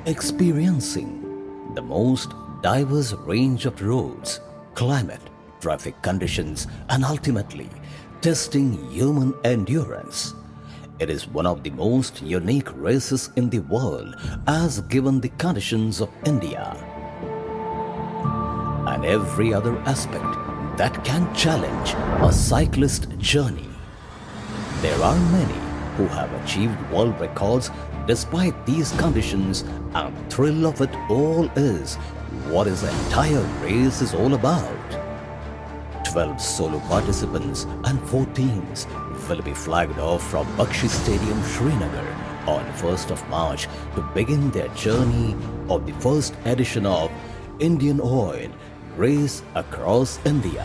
experiencing the most diverse range of roads, climate, traffic conditions, and ultimately testing human endurance. It is one of the most unique races in the world as given the conditions of India and every other aspect that can challenge a cyclist journey. There are many who have achieved world records despite these conditions, and thrill of it all is what this entire race is all about. 12 solo participants and 4 teams will be flagged off from Bakshi Stadium, Srinagar on 1st of March to begin their journey of the first edition of Indian Oil Race Across India.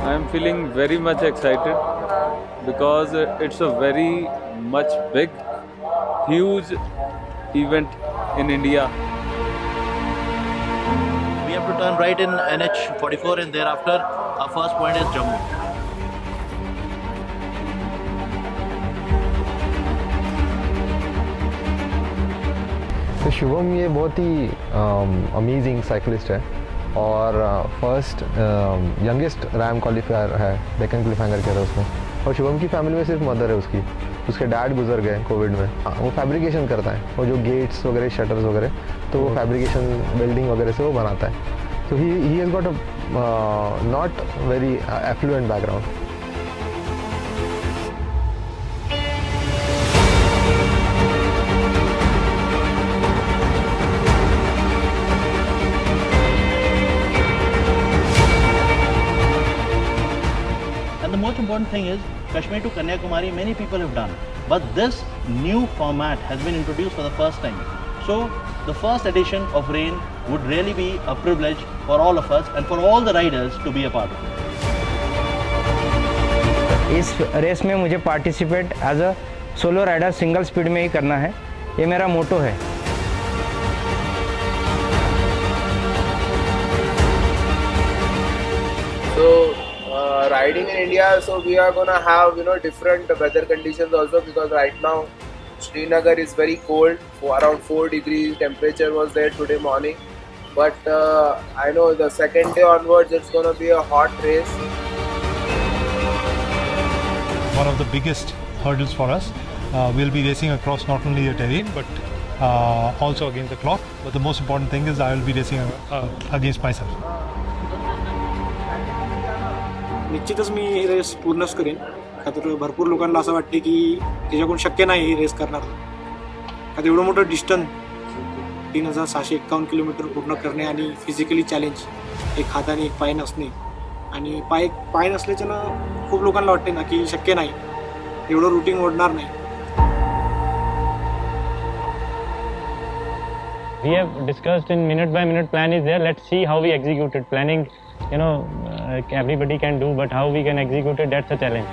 I am feeling very much excited because it's a very much big, huge event in India. We have to turn right in NH 44 and thereafter our first point is Jammu. तो शुभम ये बहुत ही amazing cyclist है और first youngest RAM qualifier है, Deccan qualifier कहते हैं उसमें। और शुभम की फैमिली में सिर्फ मदर है उसके डैड गुजर गए कोविड में। वो फैब्रिकेशन करता है, वो जो गेट्स वगैरह, शटर्स वगैरह, तो वो फैब्रिकेशन बिल्डिंग वगैरह से वो बनाता है। तो he has got a not very affluent background. And the most important thing is, Kashmir to Kanyakumari, many people have done. But this new format has been introduced for the first time. So, the first edition of RAIN would really be a privilege for all of us and for all the riders to be a part of it. इस race में मुझे participate as a solo rider single speed में ही करना है, ये मेरा मोटो है। Riding in India, so we are gonna have different weather conditions also, because right now Srinagar is very cold, for around 4 degrees temperature was there today morning. But I know the second day onwards it's gonna be a hot race. One of the biggest hurdles for us. We'll be racing across not only the terrain but also against the clock. But the most important thing is I will be racing against myself. निश्चितच मी ही race पूर्णच करेन, का तर भरपूर लोकांना असं वाटते की त्याच्याकडून शक्य नाही ही रेस करणार, का एवढं मोठं डिस्टन्स 3651 किलोमीटर पूर्ण करणे आणि फिजिकली चॅलेंज, एक हाताने एक पाय नसणे आणि पाय नसल्याच्यानं खूप लोकांना वाटते ना की शक्य नाही, एवढं रुटीन ओढणार नाही. We have discussed in minute by minute plan is there. Let's see how we execute it. Planning, everybody can do, but how we can execute it, that's a challenge.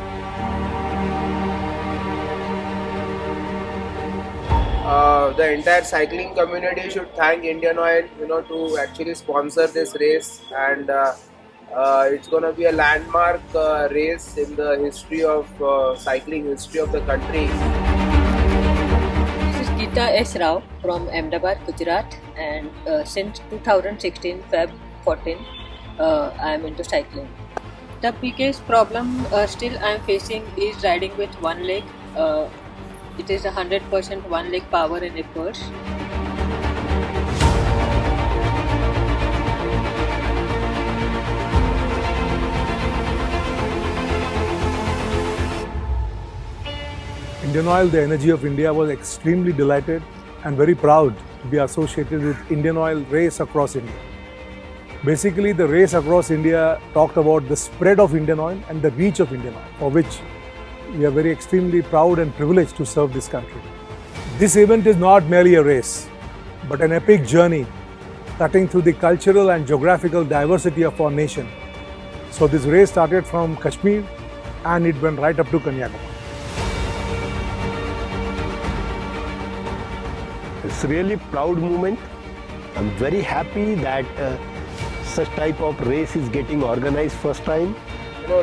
The entire cycling community should thank Indian Oil, to actually sponsor this race, and it's going to be a landmark race in the history of cycling history of the country. This is Geeta S. Rao from Ahmedabad, Gujarat, and since 2016 Feb 14 I am into cycling. The biggest problem still I am facing is riding with one leg. It is 100% one leg power and efforts. Indian Oil, the energy of India, was extremely delighted and very proud to be associated with Indian Oil Race Across India. Basically, the Race Across India talked about the spread of Indian Oil and the reach of Indian Oil, for which we are very extremely proud and privileged to serve this country. This event is not merely a race, but an epic journey cutting through the cultural and geographical diversity of our nation. So this race started from Kashmir and it went right up to Kanyakumari. It's really proud moment. I'm very happy that such type of race is getting organized first time.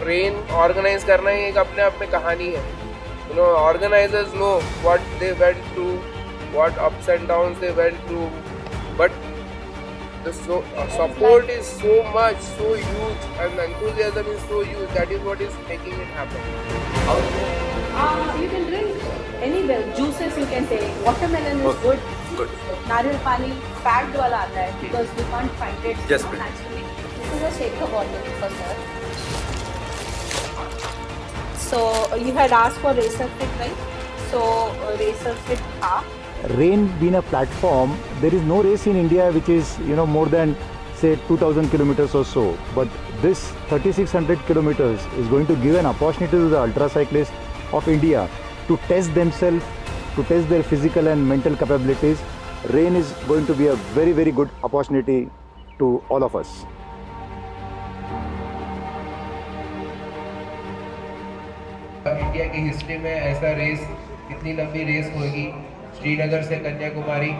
Rain organize करना ही एक अपने आप में कहानी है. Organizers know what they went through, what ups and downs they went through, but the support is so much, so huge, and the enthusiasm is so huge. That is what is making it happen. You can drink anywhere. Juices you can take. Watermelon is good. Nariyal pani packed wala aata hai because we can't find it naturally. This is a shaker bottle for sir. So you had asked for racer fit, right? So racer fit tha. Rain being a platform, there is no race in India which is more than say 2,000 kilometers or so. But this 3,600 kilometers is going to give an opportunity to the ultra cyclists of India to test themselves, to test their physical and mental capabilities. Rain is going to be a very, very good opportunity to all of us. India की history में ऐसा race, इतनी लंबी race होगी श्रीनगर से कन्याकुमारी.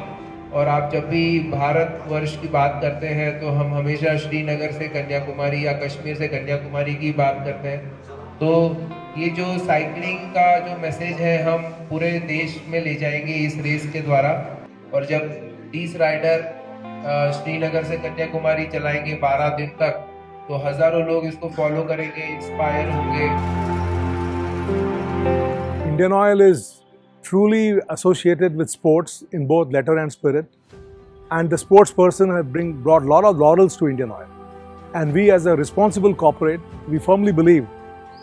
और आप जब भी भारतवर्ष की बात करते हैं तो हम हमेशा श्रीनगर से कन्याकुमारी या कश्मीर से कन्याकुमारी की बात करते हैं. तो ये जो साइकिलिंग का जो मैसेज है हम पूरे देश में ले जाएंगे इस रेस के द्वारा. और जब 30 राइडर श्रीनगर से कन्याकुमारी चलाएंगे 12 दिन तक, तो हज़ारों लोग इसको फॉलो करेंगे, इंस्पायर होंगे. IndianOil is truly associated with sports in both letter and spirit, and the sports person have brought a lot of laurels to IndianOil. And we as a responsible corporate, we firmly believe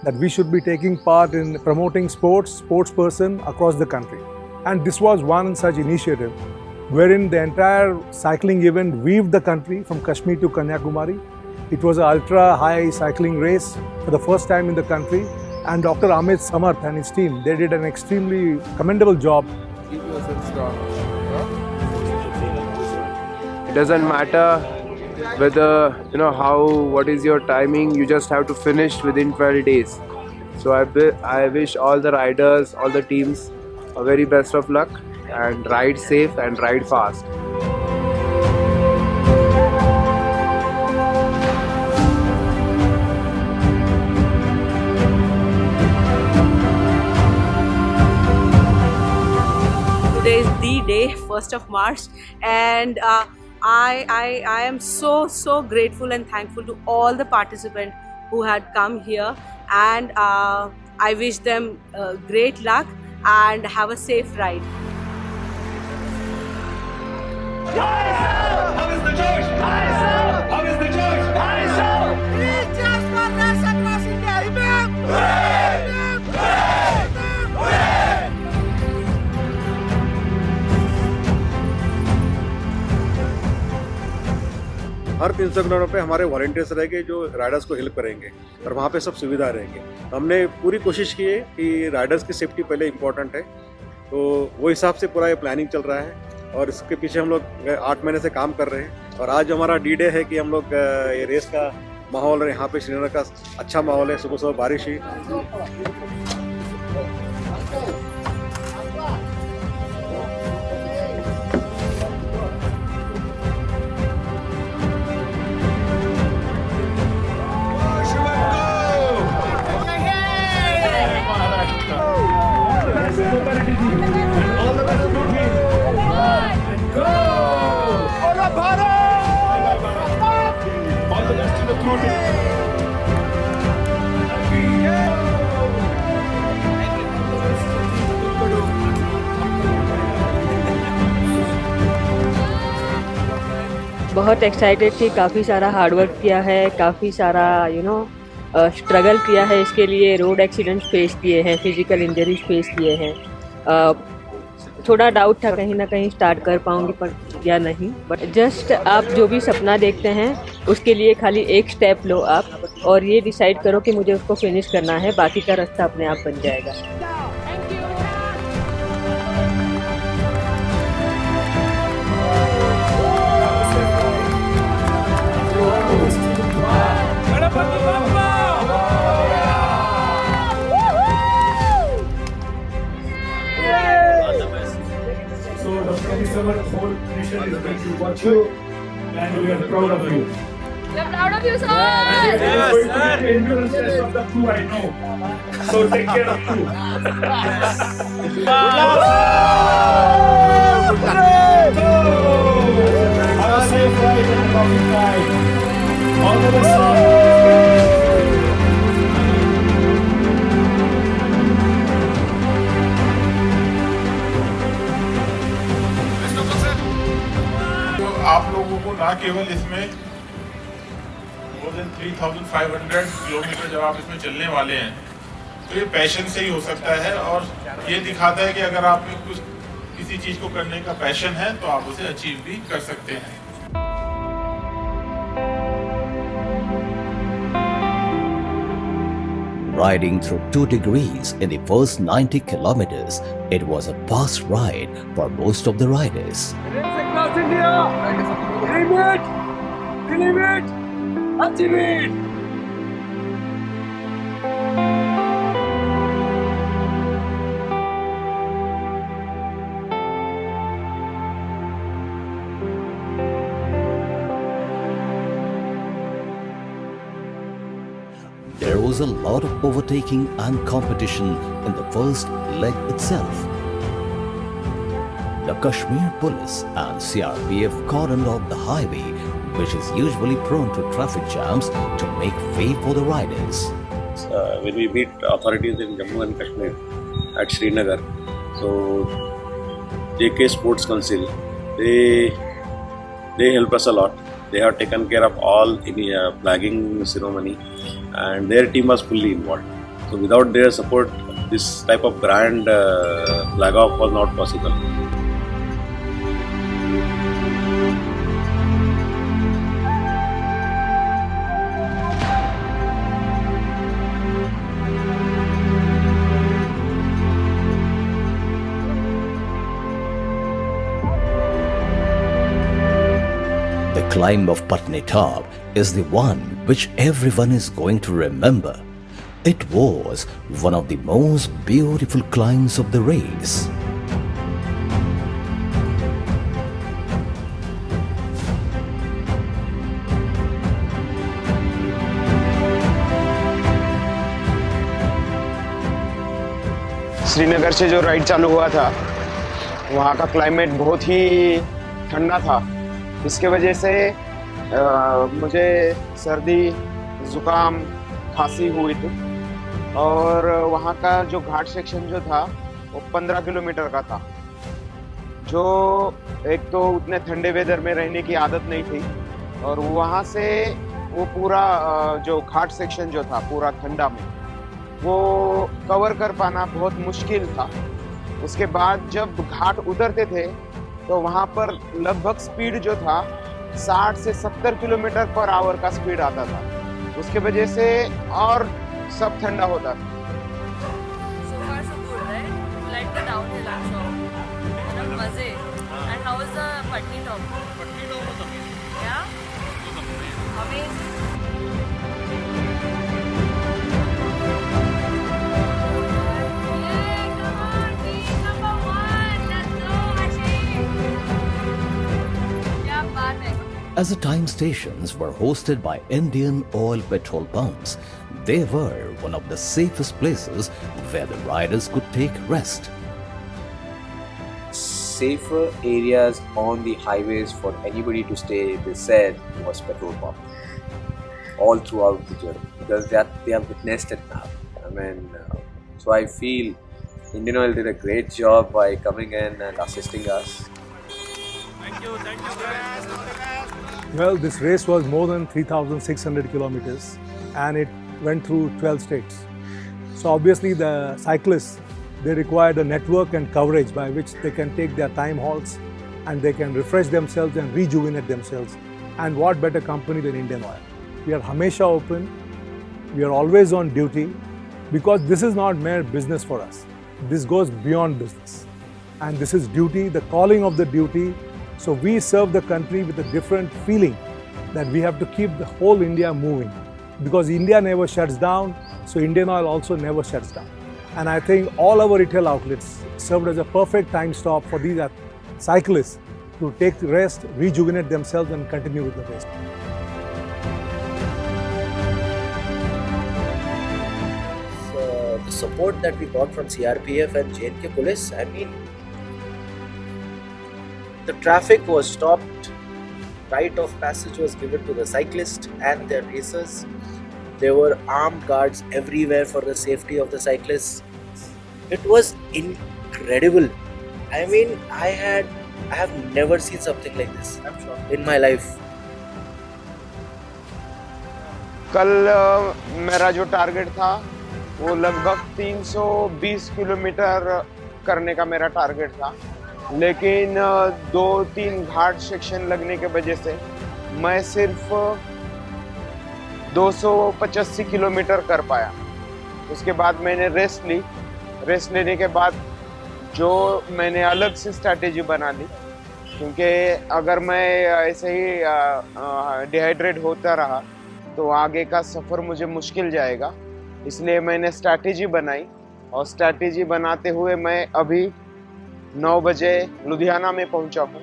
that we should be taking part in promoting sports person across the country. And this was one such initiative wherein the entire cycling event weaved the country from Kashmir to Kanyakumari. It was an ultra high cycling race for the first time in the country. And Dr. Amit Samarth and his team, they did an extremely commendable job. Keep yourself strong. It doesn't matter whether, what is your timing, you just have to finish within 12 days. So I wish all the riders, all the teams a very best of luck, and ride safe and ride fast. Today is the day, 1st of March, and I am so grateful and thankful to all the participants who had come here, and I wish them great luck and have a safe ride. How is the George? How is the George? It's just one last across India. Her 300 kilometre पे हमारे volunteers रहेंगे जो Riders को help करेंगे और वहाँ पे सब सुविधा रहेंगे. हमने पूरी कोशिश की है कि राइडर्स की सेफ्टी पहले इम्पोर्टेंट है, तो वो हिसाब से पूरा ये प्लानिंग चल रहा है और इसके पीछे हम लोग 8 महीने से काम कर रहे हैं. और आज हमारा D-Day है कि हम लोग ये रेस का माहौल है, यहाँ पे श्रीनगर का अच्छा माहौल है, सुबह सुबह बारिश हुई. बहुत एक्साइटेड थी, काफ़ी सारा हार्डवर्क किया है, काफ़ी सारा स्ट्रगल किया है इसके लिए. रोड एक्सीडेंट्स फेस किए हैं, फिजिकल इंजरीज फेस किए हैं. थोड़ा डाउट था कहीं ना कहीं स्टार्ट कर पाऊँगी पर या नहीं, बट जस्ट आप जो भी सपना देखते हैं उसके लिए खाली एक स्टेप लो आप और ये डिसाइड करो कि मुझे उसको फिनिश करना है, बाकी का रास्ता अपने आप बन जाएगा. that you got you, and we are proud of you. We are proud of you, sir. Yes, sir. The endurance test of the crew, I know. So take care of you. Have a safe ride and a lovely flight. All the best, sir. तो आप लोगों को ना केवल इसमें more than 3,500 kilometre जब आप इसमें चलने वाले हैं तो ये पैशन से ही हो सकता है और ये दिखाता है कि अगर आप में कुछ किसी चीज को करने का पैशन है तो आप उसे अचीव भी कर सकते हैं. Riding through 2 degrees in the first 90 kilometers, it was a fast ride for most of the riders. Race across India! Dream it! Believe it! Achieve it! There was a lot of overtaking and competition in the first leg itself. The Kashmir police and CRPF cordoned off the highway, which is usually prone to traffic jams, to make way for the riders. When we meet authorities in Jammu and Kashmir at Srinagar, so JK Sports Council, they help us a lot. They have taken care of all flagging ceremony, and their team was fully involved. So without their support, this type of grand flag off was not possible. The climb of Patni Top is the one which everyone is going to remember. It was one of the most beautiful climbs of the race. Srinagar से जो ride चालू हुआ था वहाँ का climate बहुत ही ठंडा था. इसके वजह से मुझे सर्दी, ज़ुकाम, खांसी हुई थी और वहाँ का जो घाट सेक्शन जो था वो 15 किलोमीटर का था, जो एक तो उतने ठंडे वेदर में रहने की आदत नहीं थी और वहाँ से वो पूरा जो घाट सेक्शन जो था पूरा ठंडा में वो कवर कर पाना बहुत मुश्किल था. उसके बाद जब घाट उतरते थे तो वहाँ पर लगभग स्पीड जो था 60 से 70 किलोमीटर पर आवर का स्पीड आता था. उसके वजह से और सब ठंडा होता था. So far so good, right? Like the downhill, I'm sure. And मजे. And how is the Patni Top? Patni Top was amazing. Yeah? It was amazing. As the time stations were hosted by IndianOil petrol pumps, they were one of the safest places where the riders could take rest. Safer areas on the highways for anybody to stay, they said, was petrol pump. All throughout the journey, because they have witnessed it now. I mean, so I feel IndianOil did a great job by coming in and assisting us. Thank you guys. Well, this race was more than 3,600 kilometers and it went through 12 states. So obviously the cyclists, they required a network and coverage by which they can take their time halts and they can refresh themselves and rejuvenate themselves. And what better company than IndianOil? We are Hamesha open, we are always on duty because this is not mere business for us. This goes beyond business. And this is duty, the calling of the duty. So we serve the country with a different feeling that we have to keep the whole India moving because India never shuts down, so IndianOil also never shuts down. And I think all our retail outlets served as a perfect time stop for these cyclists to take rest, rejuvenate themselves and continue with the race. The support that we got from CRPF and JNK police, I mean, the traffic was stopped, right of passage was given to the cyclists and their racers. There were armed guards everywhere for the safety of the cyclists. It was incredible. I mean, I have never seen something like this in my life. कल मेरा जो target था वो लगभग 320 kilometre करने का मेरा target था, लेकिन 2-3 घाट सेक्शन लगने के वजह से मैं सिर्फ 285 किलोमीटर कर पाया। उसके बाद मैंने रेस्ट ली। रेस्ट लेने के बाद जो मैंने अलग से स्ट्रैटेजी बना ली, क्योंकि अगर मैं ऐसे ही डिहाइड्रेट होता रहा तो आगे का सफ़र मुझे मुश्किल जाएगा। इसलिए मैंने स्ट्रैटेजी बनाई और स्ट्रैटेजी बनाते हुए मैं अभी 9 बजे लुधियाना में पहुंचा हूँ।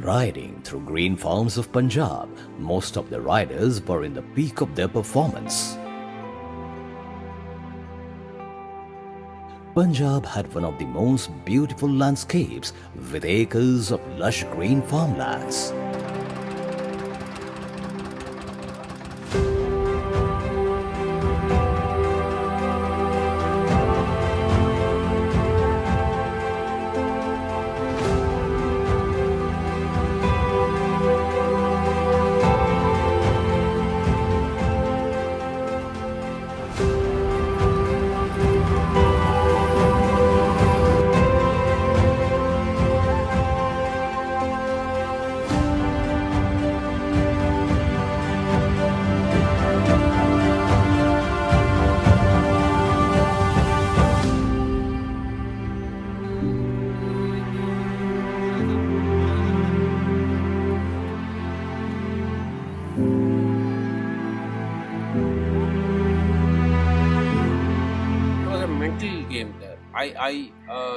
Riding through green farms of Punjab, most of the riders were in the peak of their performance. Punjab had one of the most beautiful landscapes with acres of lush green farmlands.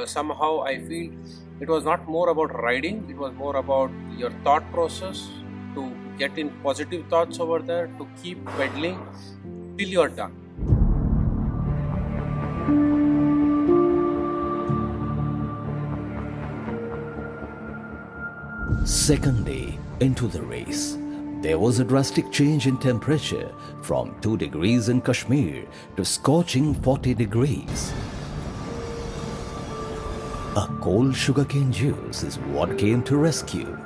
Somehow I feel it was not more about riding, it was more about your thought process, to get in positive thoughts over there, to keep pedaling till you're done. Second day into the race, there was a drastic change in temperature from 2 degrees in Kashmir to scorching 40 degrees. A cold sugarcane juice is what came to rescue.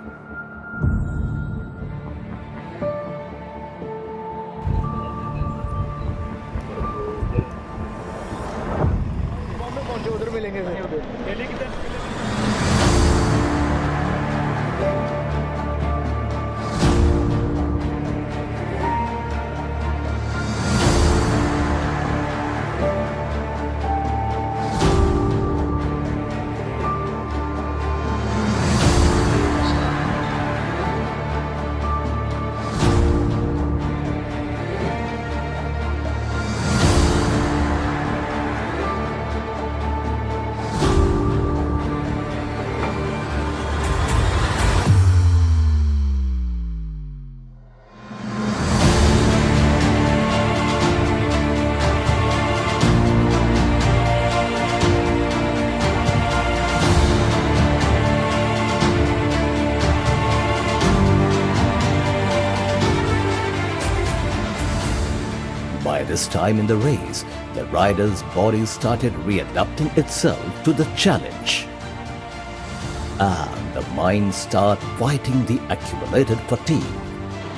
By this time in the race, the rider's body started readapting itself to the challenge. And the mind started fighting the accumulated fatigue.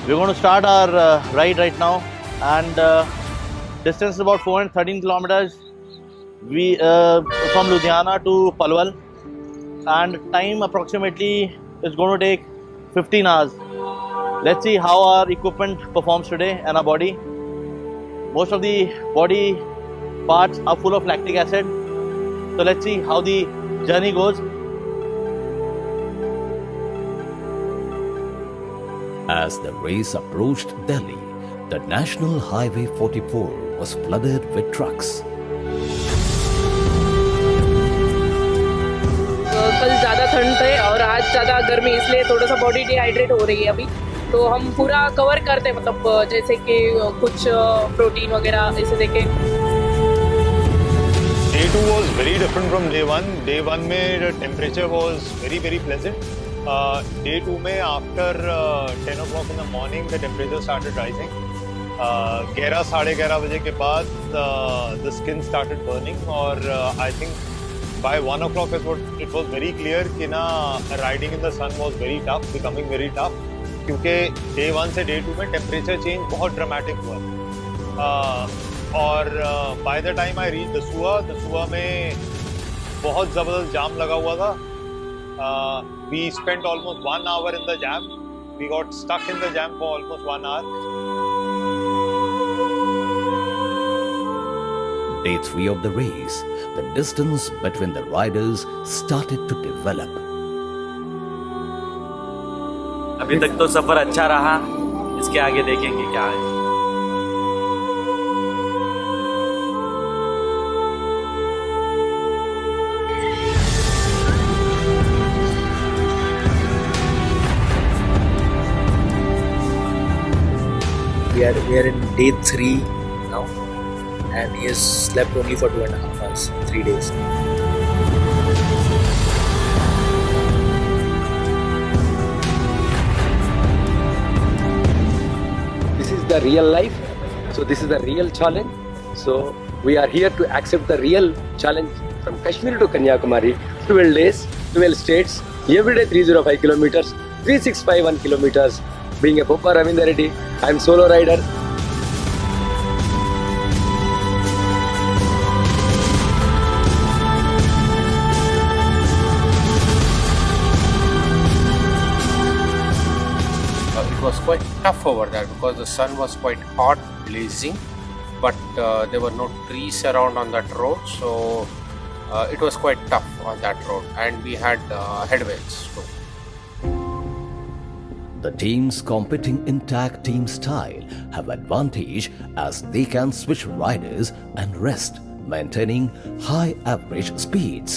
We're going to start our ride right now, and distance is about 413 kilometers. We from Ludhiana to Palwal, and time approximately is going to take 15 hours. Let's see how our equipment performs today and our body. Most of the body parts are full of lactic acid. So let's see how the journey goes. As the race approached Delhi, the National Highway 44 was flooded with trucks. कल ज़्यादा ठंड थे और आज ज़्यादा गर्मी, इसलिए थोड़ा सा बॉडी डिहाइड्रेट हो रही है अभी। तो हम पूरा कवर करते हैं, मतलब जैसे कि कुछ प्रोटीन वगैरह इसे देके। Day 2 was very different from day 1. Day 1 में the temperature was very pleasant. Day 2 में after 10 o'clock in the morning the temperature started rising. 11 साढ़े 11 बजे के बाद the skin started burning और I think by 1 o'clock it was very clear कि ना riding in the sun was very tough, becoming very tough. क्योंकि day 1 से day 2 में temperature change बहुत dramatic हुआ। और by the time I reach Dasuya में बहुत ज़बरदस्त जाम लगा हुआ था। We spent almost 1 hour in the jam. We got stuck in the jam for almost 1 hour. Day 3 of the race, the distance between the riders started to develop. अभी तक तो सफर अच्छा रहा, इसके आगे देखेंगे क्या है। We are in day 3 now, and he has slept only for 2.5 hours, 3 days. This is the real life, so this is the real challenge. So we are here to accept the real challenge from Kashmir to Kanyakumari, 12 days, 12 states, every day 305 kilometers, 3651 kilometers. Being a Boppa Ravindra Reddy, I am solo rider. It was quite tough over there because the sun was quite hot, blazing, but there were no trees around on that road, so it was quite tough on that road, and we had headwinds too. The teams competing in tag team style have advantage as they can switch riders and rest, maintaining high average speeds.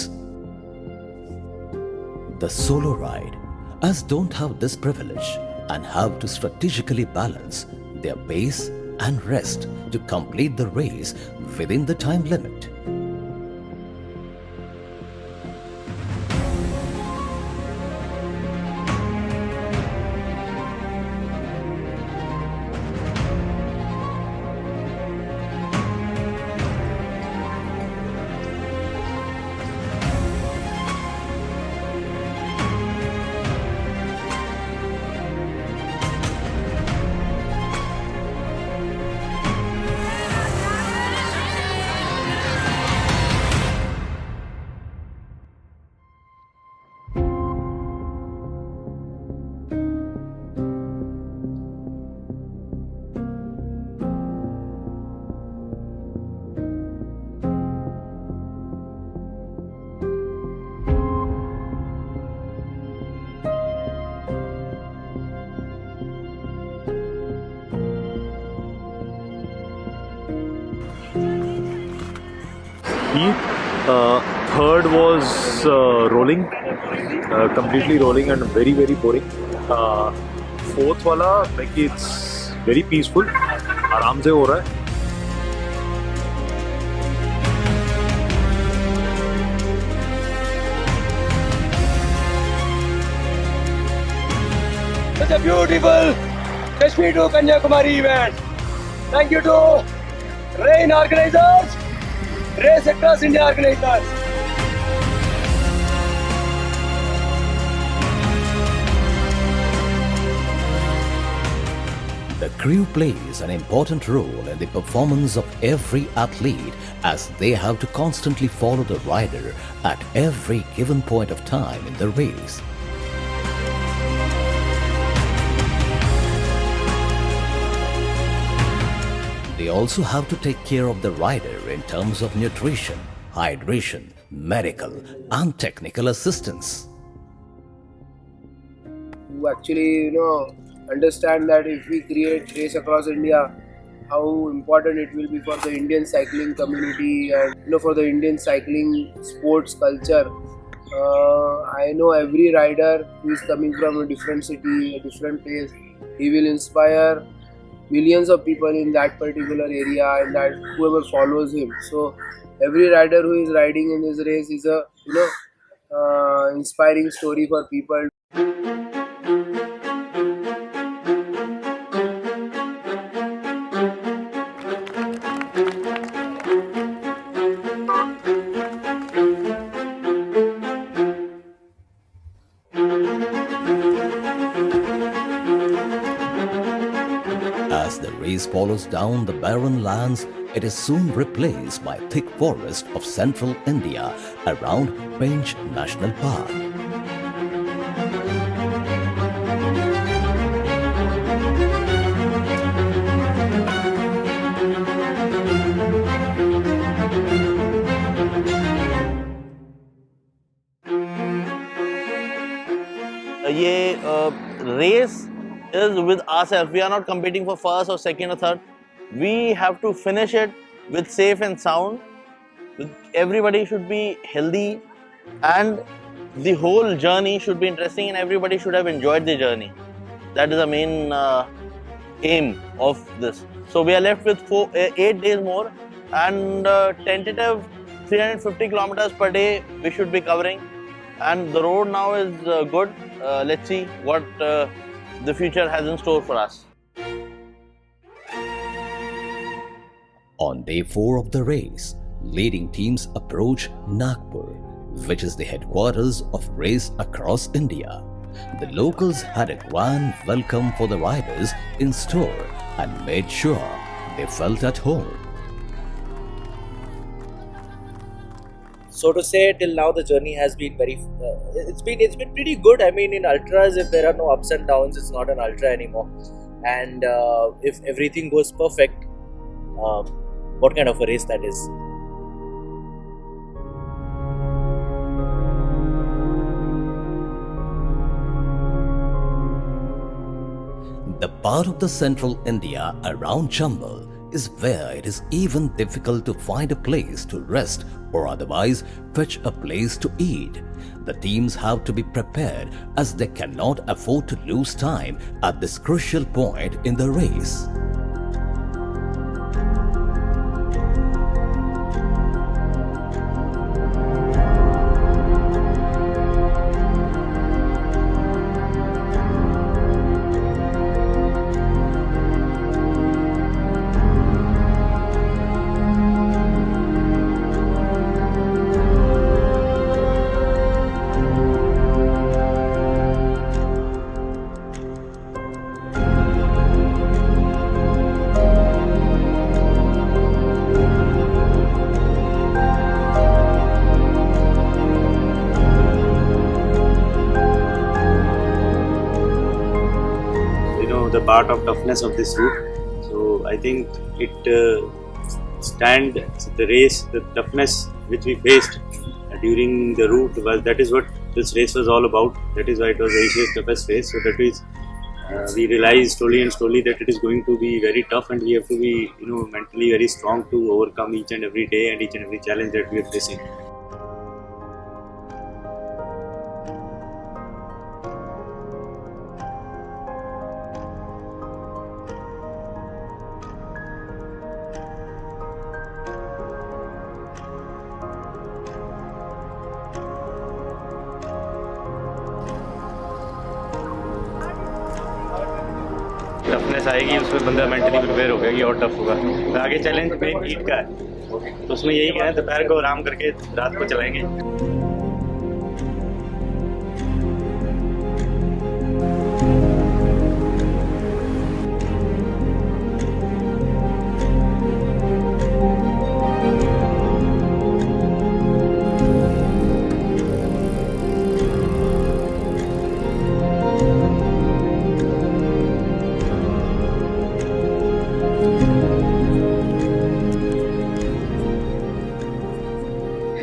The solo ride as don't have this privilege and have to strategically balance their pace and rest to complete the race within the time limit. Third was rolling, completely rolling and very boring. Fourth वाला like it's very peaceful, आराम से हो रहा है. Such a beautiful Kashmir to Kanyakumari event. Thank you to rain organizers, race across India organizers. The crew plays an important role in the performance of every athlete as they have to constantly follow the rider at every given point of time in the race. They also have to take care of the rider in terms of nutrition, hydration, medical and technical assistance. To actually, understand that if we create race across India, how important it will be for the Indian cycling community and for the Indian cycling sports culture. I know every rider who is coming from a different city, a different place. He will inspire millions of people in that particular area and that whoever follows him. So every rider who is riding in this race is a inspiring story for people. As the race follows down the barren lands, it is soon replaced by thick forest of central India around Pench National Park. ये race is with ourselves. We are not competing for first or second or third. We have to finish it with safe and sound. Everybody should be healthy and the whole journey should be interesting and everybody should have enjoyed the journey. That is the main aim of this. So we are left with 8 days more and tentative 350 kilometers per day we should be covering. And the road now is good. Let's see what the future has in store for us. On day 4 of the race, leading teams approach Nagpur, which is the headquarters of race across India. The locals had a grand welcome for the riders in store and made sure they felt at home. So to say, till now the journey has been very. It's been pretty good. I mean, in ultras, if there are no ups and downs, it's not an ultra anymore. And if everything goes perfect, what kind of a race that is? The part of the central India around Chambal is where it is even difficult to find a place to rest or otherwise fetch a place to eat. The teams have to be prepared as they cannot afford to lose time at this crucial point in the race. The part of toughness of this route. So I think it the race, the toughness which we faced during the route, that is what this race was all about. That is why it was Asia's toughest race. So that is we realized slowly and slowly that it is going to be very tough, and we have to be mentally very strong to overcome each and every day and each and every challenge that we are facing. Toughness आएगी उसमें बंदा mentally prepare हो गया कि और tough होगा। तो आगे चैलेंज मेन ईट का है, तो उसमें यही है दोपहर को आराम करके रात को चलाएंगे।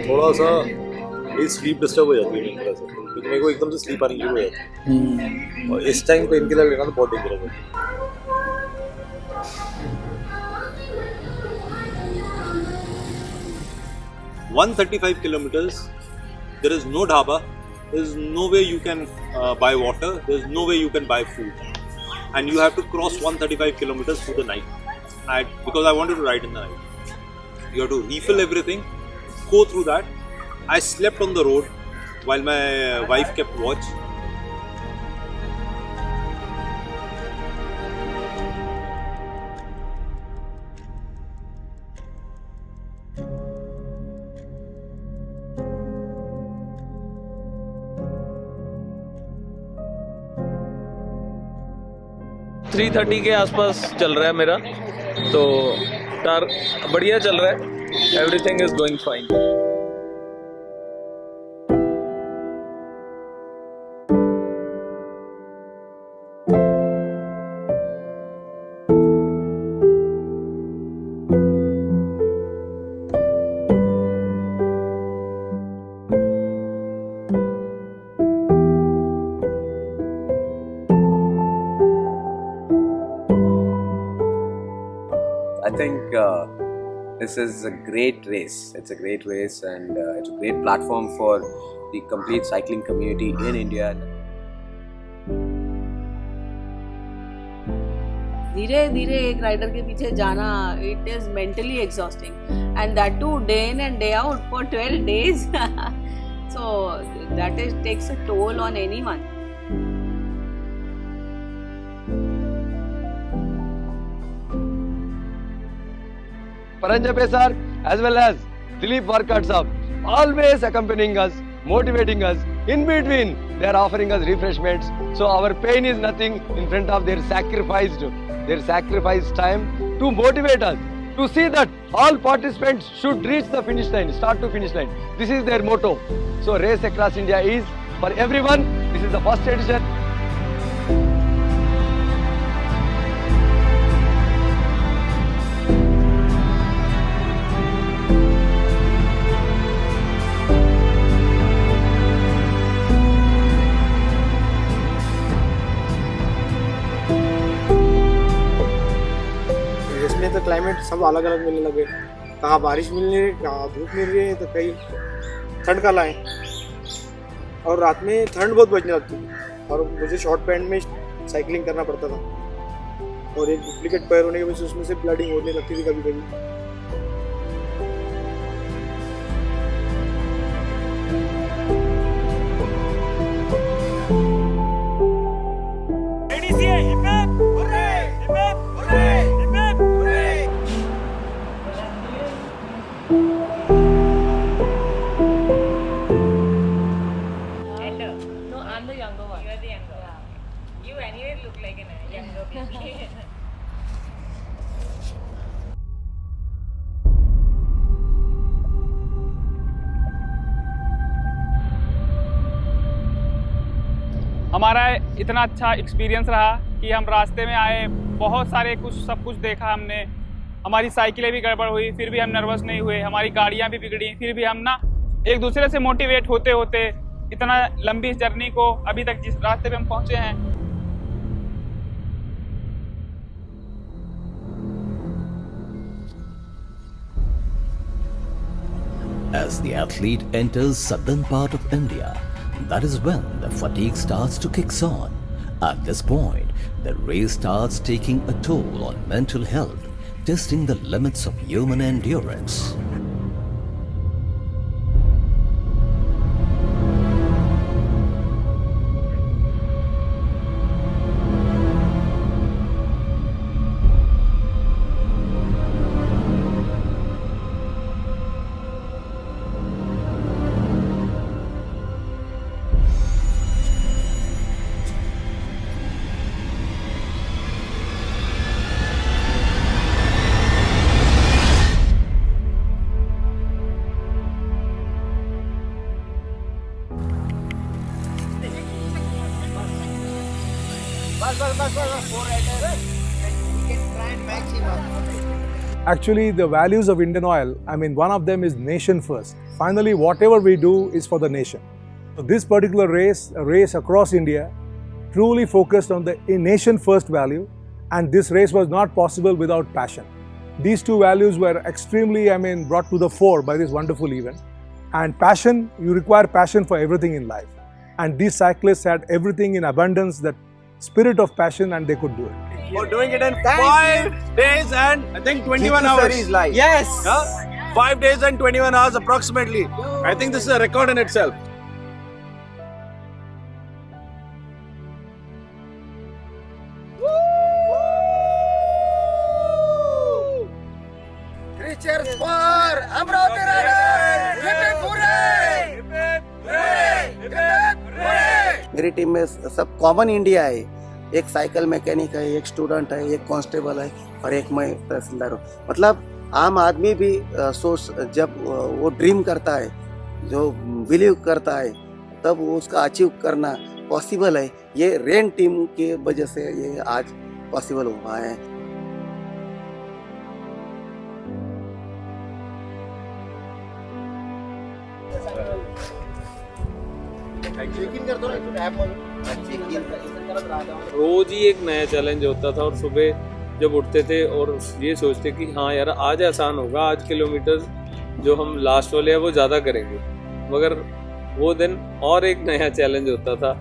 थोड़ा सा मेरी स्लीप डिस्टर्ब हो जाती है मेरी तरह से, क्योंकि मेरे को एकदम से स्लीप आनी शुरू हो जाती है और इस टाइम पे इनके लिए लेना तो बहुत डेंजरस है। 135 kilometers There is no dhaba. There is no way you can buy water. There is no way you can buy food. And you have to cross 135 kilometers through the night. Because I wanted to ride in the night. You have to refill everything, go through that. I slept on the road while my wife kept watch. Three 3:30 के आसपास चल रहा है मेरा, तो बढ़िया चल रहा है, everything is going fine. I think this is a great race. It's a great race, and it's a great platform for the complete cycling community in India. धीरे धीरे एक राइडर के पीछे जाना, it is mentally exhausting, and that too day in and day out for 12 days. So that takes a toll on anyone. Paranjape sir as well as Dilip Varkat sir always accompanying us, motivating us. In between they are offering us refreshments, so our pain is nothing in front of their sacrificed time to motivate us, to see that all participants should reach the finish line, start to finish line. This is their motto. So Race Across India is for everyone. This is the first edition. इसमें तो climate सब अलग अलग मिलने लगे, कहाँ बारिश मिल रही है, कहाँ धूप मिल रही है, तो कहीं ठंड का लाए, और रात में ठंड बहुत बजने लगती थी और मुझे शॉर्ट पैंट में साइकिलिंग करना पड़ता था, और एक डुप्लीकेट पैर होने की वजह से उसमें से ब्लडिंग होने लगती थी कभी कभी। No, I'm the younger one. You're the younger one. Yeah. You anyway look like a younger baby. हमारा इतना अच्छा एक्सपीरियंस रहा कि हम रास्ते में आए, बहुत सारे सब कुछ देखा हमने। हमारी साइकिलें भी गड़बड़ हुई, फिर भी हम नर्वस नहीं हुए। हमारी गाड़ियां भी बिगड़ी, फिर भी हम ना एक दूसरे से मोटिवेट होते होते इतना लंबी जर्नी को अभी तक जिस रास्ते पे हम पहुंचे हैं। As the athlete enters southern part of India, that is when the fatigue starts to kick on. At this point, the race starts taking a toll on mental health, testing the limits of human endurance. Actually, the values of IndianOil, one of them is nation first. Finally, whatever we do is for the nation. So this particular race, a race across India, truly focused on the nation first value, and this race was not possible without passion. These two values were extremely, brought to the fore by this wonderful event. And passion, you require passion for everything in life. And these cyclists had everything in abundance, that spirit of passion, and they could do it. For doing it in 5 days and I think 21 hours. Yes. 5 days and 21 hours approximately. I think this is a record in itself. Cheers for Amravati Riders! मेरी team में सब common India है. एक cycle mechanic है, एक student है, एक constable है और एक मैं तहसीलदार हूँ. मतलब आम आदमी भी सोच जब वो ड्रीम करता है, जो बिलीव करता है, तब वो उसका अचीव करना पॉसिबल है. ये रेन टीम की वजह से ये आज पॉसिबल हुआ है. रोज ही एक नया चैलेंज होता था और सुबह जब उठते थे और ये सोचते कि हाँ यार आज आसान होगा, आज किलोमीटर जो हम लास्ट वाले हैं वो ज़्यादा करेंगे, मगर वो दिन और एक नया चैलेंज होता था.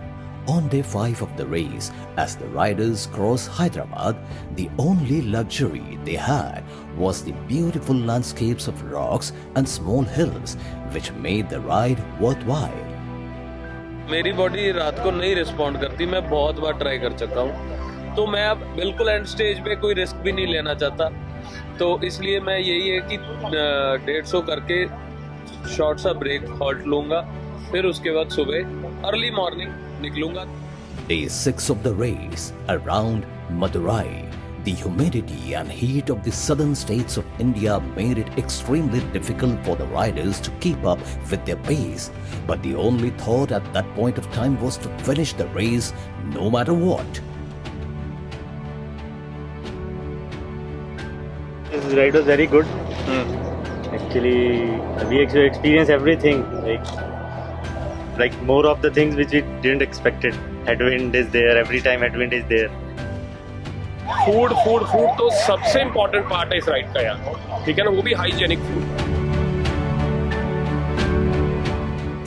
On day 5 of the race, as the riders crossed Hyderabad, the only luxury they had was the beautiful landscapes of rocks and small hills, which made the ride worthwhile. मेरी बॉडी रात को नहीं respond करती, मैं बहुत बार try कर चुका हूँ, तो मैं अब बिल्कुल एंड स्टेज पे कोई रिस्क भी नहीं लेना चाहता. तो इसलिए मैं यही है कि 150 करके शॉर्ट सा ब्रेक हॉल्ट लूँगा, फिर उसके बाद सुबह early morning निकलूँगा. Day 6 of the race, around Madurai, the humidity and heat of the southern states of India made it extremely difficult for the riders to keep up with their pace. But the only thought at that point of time was to finish the race no matter what. This ride was very good. Actually, we experienced everything. Like more of the things which we didn't expect it. Headwind is there. Every time headwind is there. Food तो सबसे important part है इस ride का यार, ठीक है ना, वो भी hygienic food.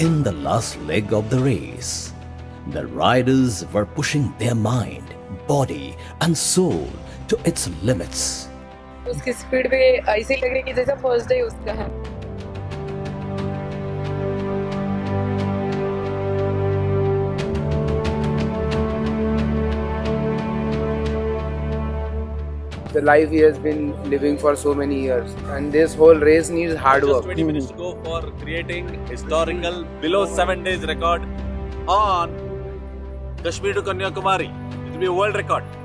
In the last leg of the race, the riders were pushing their mind, body and soul to its limits. उसकी स्पीड भी ऐसे लग रही है कि जैसा फर्स्ट डे उसका है. The life he has been living for so many years, and this whole race needs hard work. Just 20 minutes to go for creating historical below 7 days record on Kashmir to Kanyakumari. It will be a world record.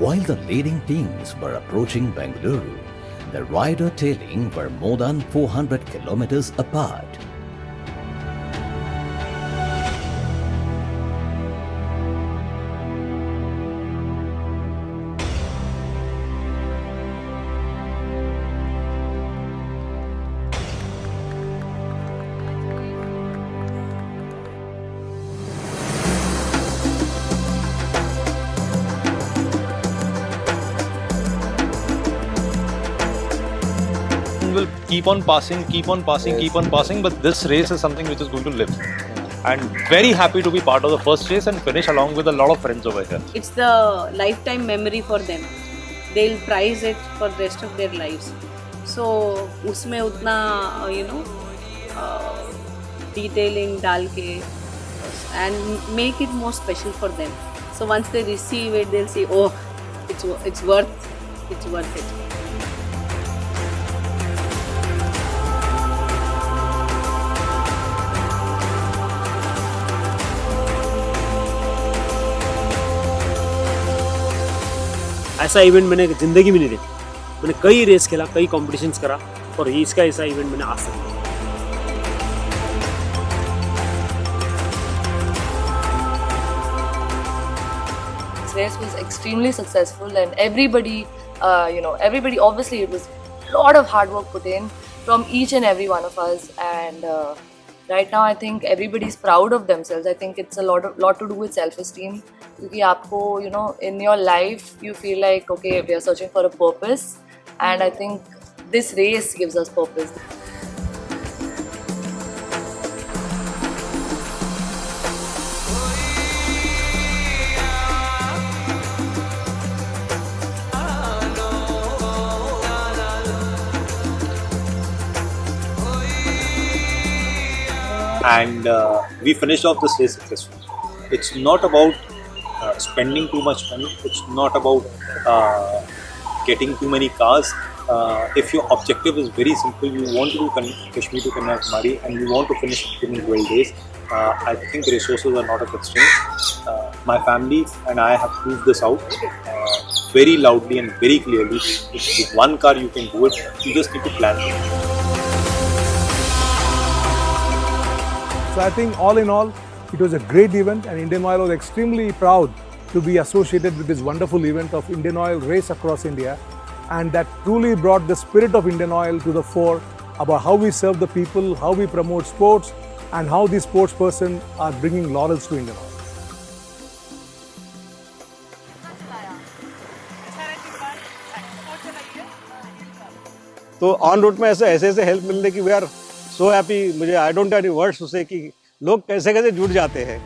While the leading teams were approaching Bengaluru, the rider tailing were more than 400 kilometers apart. Will keep on passing, but this race is something which is going to live. And very happy to be part of the first race and finish along with a lot of friends over here. It's the lifetime memory for them. They'll prize it for the rest of their lives. So उसमें उतना detailing डाल के and make it more special for them. So once they receive it, they'll say, oh, it's worth it. ऐसा event मैंने ज़िंदगी में नहीं देखा। मैंने कई रेस खेला, कई कॉम्पिटिशन्स करा, और इसका ऐसा इवेंट मैंने आज तक नहीं देखा। This race was extremely successful, and everybody, everybody, obviously it was a lot of hard work put in from each and every one of us, and right now I think everybody is proud of themselves. I think it's a lot to do with self-esteem, because आपको, in your life you feel like, okay, we are searching for a purpose, and I think this race gives us purpose. And we finished off this race successfully. It's not about spending too much money. It's not about getting too many cars. If your objective is very simple, you want to do Kashmir to Kanyakumari and you want to finish it in 12 days, I think resources are not a constraint. My family and I have proved this out very loudly and very clearly. With one car you can do it. You just need to plan. So I think all in all, it was a great event, and IndianOil was extremely proud to be associated with this wonderful event of IndianOil Race Across India, and that truly brought the spirit of IndianOil to the fore about how we serve the people, how we promote sports, and how these sports persons are bringing laurels to IndianOil. तो on root में ऐसे help मिलने की we are so happy. मुझे I don't have any words to say कि लोग कैसे कैसे जुड़ जाते हैं,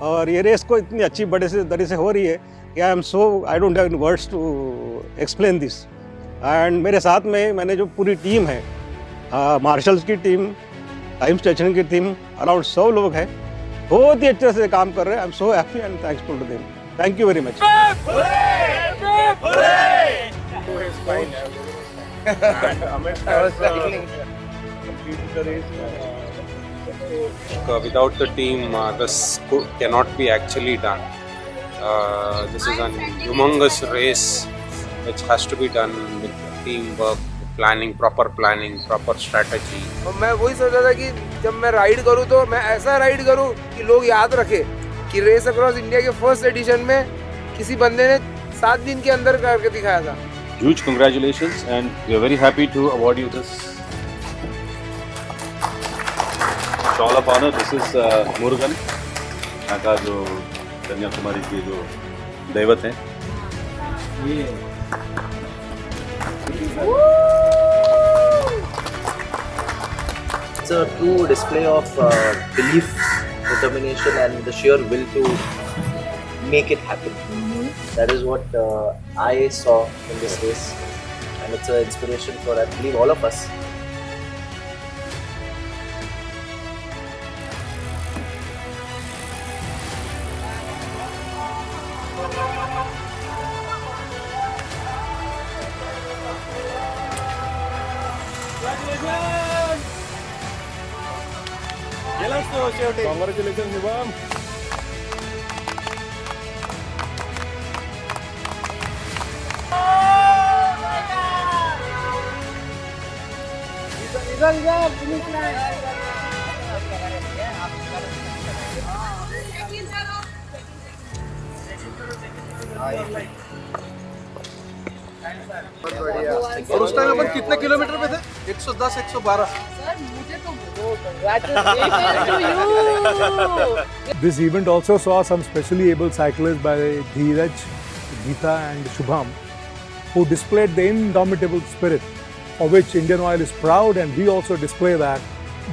और ये रेस को इतनी अच्छी बड़े से तरह से हो रही है कि I don't have any words to explain this. And मेरे साथ में मैंने जो पूरी टीम है, मार्शल्स की टीम, टाइम स्टेशन की टीम, अराउंड 100 लोग हैं, बहुत ही अच्छे से काम कर रहे हैं। I am so happy and thankful to them. Thank you very much. Without the team, this cannot be actually done. This is a humongous race which has to be done with teamwork, planning, proper strategy. और मैं वही सोचा था कि जब मैं ride करूँ तो मैं ऐसा राइड करूँ कि लोग याद रखें कि रेस अक्रॉस इंडिया के फर्स्ट एडिशन में किसी बंदे ने 7 दिन के अंदर करके दिखाया था। Huge congratulations, and we are very happy to award you this Shawl of Honor. This is Murugan, यहाँ का जो कन्याकुमारी के जो दैवत हैं। It's a true display of belief, determination, and the sheer will to make it happen. That is what I saw in this race, and it's an inspiration for, I believe, all of us. Congratulations, Nivam. और उस time अपन कितने kilometre पे थे? 110, 112। This event also saw some specially able cyclists by Dheeraj, Geeta and Shubham, who displayed the indomitable spirit of which IndianOil is proud, and we also display that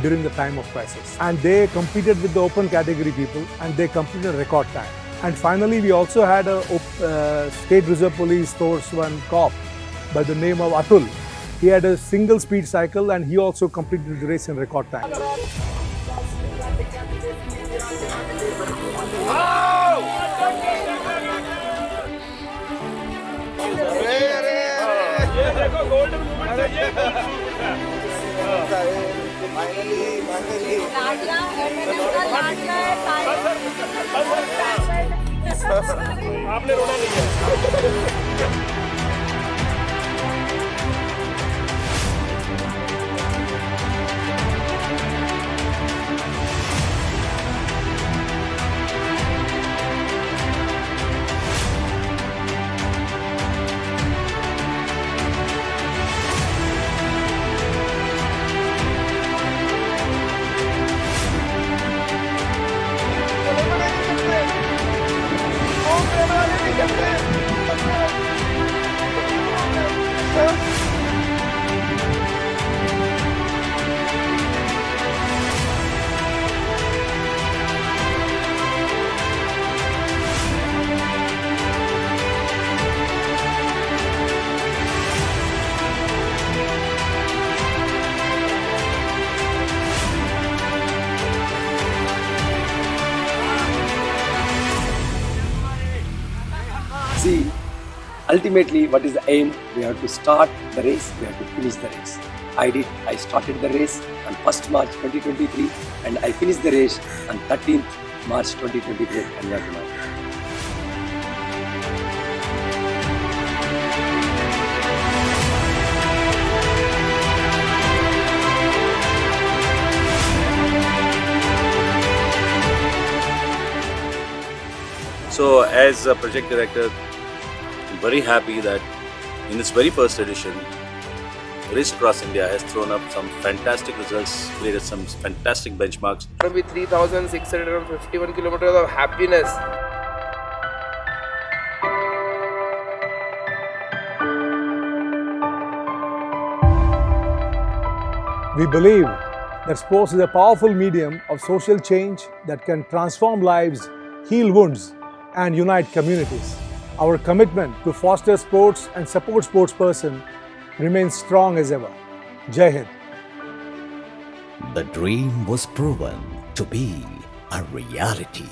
during the time of crisis. And they competed with the open category people, and they completed a record time. And finally, we also had a State Reserve Police Force 1 cop by the name of Atul. He had a single speed cycle, and he also completed the race in record time. आपने रोना नहीं है। ultimately, what is the aim? We have to start the race, we have to finish the race. I started the race on 1st March 2023 and I finished the race on 13th March 2023 in Kanyakumari. So as a project director, I'm very happy that in its very first edition, Race Across India has thrown up some fantastic results, created some fantastic benchmarks. It will be 3,651 kilometers of happiness. We believe that sports is a powerful medium of social change that can transform lives, heal wounds, and unite communities. Our commitment to foster sports and support sportsperson remains strong as ever. Jai Hind. The dream was proven to be a reality.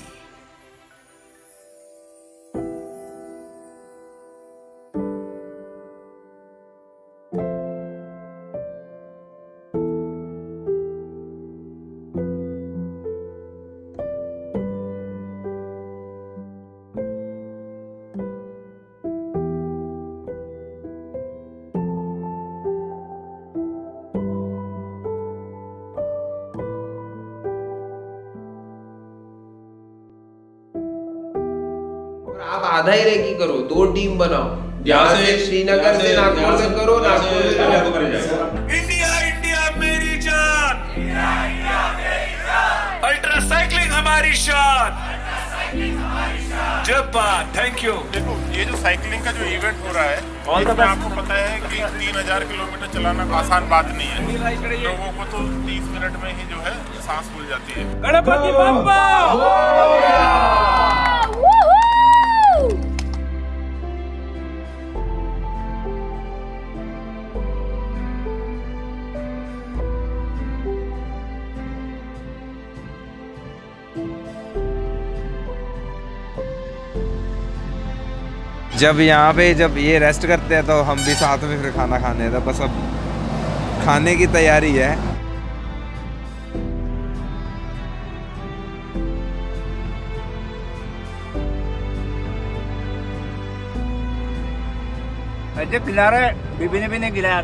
आप आधा ही recce करो, 2 team बनाओ, यहाँ से श्रीनगर से नागपुर तक करो, नागपुर से कन्याकुमारी जाओ। इंडिया मेरी जान, अल्ट्रा साइकिलिंग हमारी शान। Jaipal, thank you. देखो ये जो साइकिलिंग का जो इवेंट हो रहा है, इसमें आपको पता है कि 3000 किलोमीटर चलाना आसान बात नहीं है। लोगों को तो 30 मिनट में ही जो है सांस फूल जाती है। गणपति बप्पा। जब यहाँ पे जब ये रेस्ट करते हैं तो हम भी साथ में फिर खाना खाने तो बस अब खाने की तैयारी है। अजय खिला रहे, बीबी ने भी नहीं खिलाया।